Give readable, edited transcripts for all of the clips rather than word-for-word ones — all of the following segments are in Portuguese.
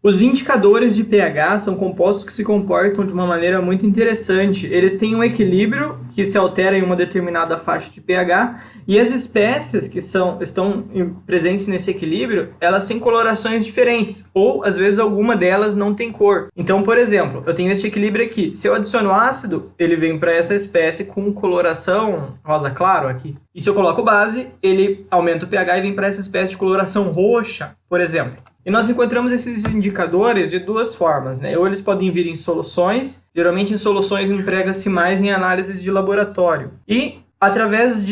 Os indicadores de pH são compostos que se comportam de uma maneira muito interessante. Eles têm um equilíbrio que se altera em uma determinada faixa de pH e as espécies que estão presentes nesse equilíbrio, elas têm colorações diferentes ou, às vezes, alguma delas não tem cor. Então, por exemplo, eu tenho este equilíbrio aqui. Se eu adiciono ácido, ele vem para essa espécie com coloração rosa claro aqui. E se eu coloco base, ele aumenta o pH e vem para essa espécie de coloração roxa, por exemplo. E nós encontramos esses indicadores de duas formas, né? Ou eles podem vir em soluções, geralmente em soluções emprega-se mais em análises de laboratório. E através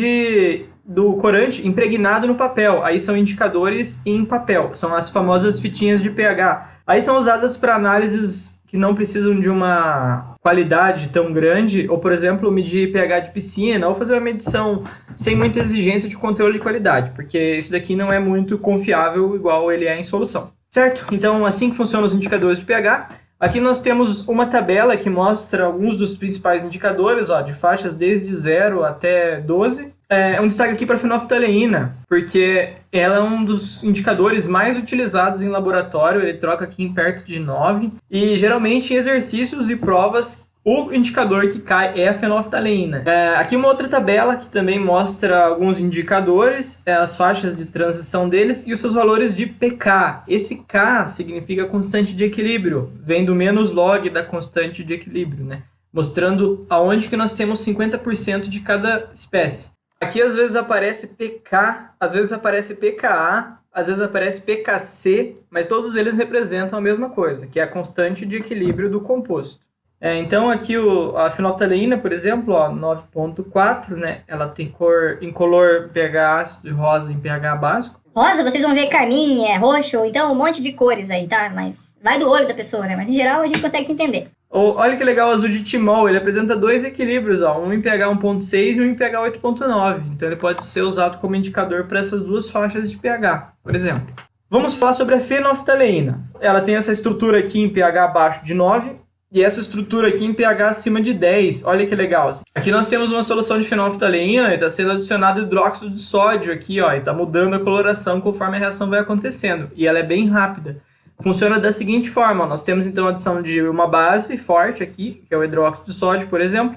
do corante impregnado no papel, aí são indicadores em papel, são as famosas fitinhas de pH. Aí são usadas para análises que não precisam de uma qualidade tão grande, ou, por exemplo, medir pH de piscina, ou fazer uma medição sem muita exigência de controle de qualidade, porque isso daqui não é muito confiável igual ele é em solução. Certo? Então, assim que funcionam os indicadores de pH. Aqui nós temos uma tabela que mostra alguns dos principais indicadores, ó, de faixas desde 0 até 12. Um destaque aqui para a fenolftaleína, porque ela é um dos indicadores mais utilizados em laboratório, ele troca aqui em perto de 9, e geralmente em exercícios e provas o indicador que cai é a fenolftaleína. Aqui uma outra tabela que também mostra alguns indicadores, as faixas de transição deles e os seus valores de pK. Esse K significa constante de equilíbrio, vem do menos log da constante de equilíbrio, né? Mostrando aonde que nós temos 50% de cada espécie. Aqui às vezes aparece pK, às vezes aparece pKa, às vezes aparece pKc, mas todos eles representam a mesma coisa, que é a constante de equilíbrio do composto. Então aqui a fenolftaleína, por exemplo, 9.4, né? Ela tem cor incolor pH ácido e rosa em pH básico. Rosa, vocês vão ver carmim, roxo, então um monte de cores aí, tá? Mas vai do olho da pessoa, né? Mas em geral a gente consegue se entender. Olha que legal o azul de timol, ele apresenta dois equilíbrios, um em pH 1.6 e um em pH 8.9. Então ele pode ser usado como indicador para essas duas faixas de pH, por exemplo. Vamos falar sobre a fenolftaleína. Ela tem essa estrutura aqui em pH abaixo de 9 e essa estrutura aqui em pH acima de 10. Olha que legal. Aqui nós temos uma solução de fenolftaleína e está sendo adicionado hidróxido de sódio aqui, e está mudando a coloração conforme a reação vai acontecendo. E ela é bem rápida. Funciona da seguinte forma, nós temos então a adição de uma base forte aqui, que é o hidróxido de sódio, por exemplo,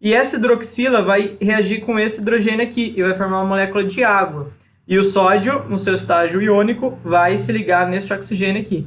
e essa hidroxila vai reagir com esse hidrogênio aqui e vai formar uma molécula de água. E o sódio, no seu estágio iônico, vai se ligar neste oxigênio aqui.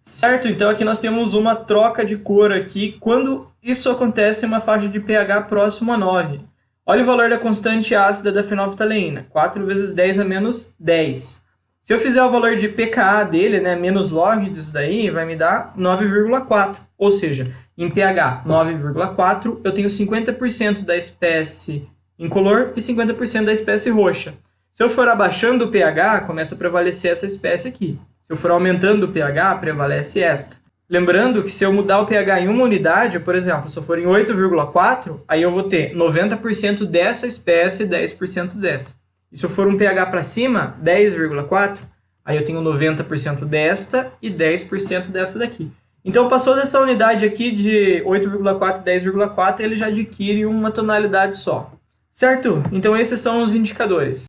Certo? Então aqui nós temos uma troca de cor aqui, quando isso acontece em uma faixa de pH próximo a 9. Olha o valor da constante ácida da fenolftaleína, 4 vezes 10 a menos 10. Se eu fizer o valor de pKa dele, né, menos log disso daí, vai me dar 9,4. Ou seja, em pH 9,4, eu tenho 50% da espécie incolor e 50% da espécie roxa. Se eu for abaixando o pH, começa a prevalecer essa espécie aqui. Se eu for aumentando o pH, prevalece esta. Lembrando que se eu mudar o pH em uma unidade, por exemplo, se eu for em 8,4, aí eu vou ter 90% dessa espécie e 10% dessa. E se eu for um pH para cima, 10,4, aí eu tenho 90% desta e 10% dessa daqui. Então, passou dessa unidade aqui de 8,4 e 10,4, ele já adquire uma tonalidade só. Certo? Então, esses são os indicadores.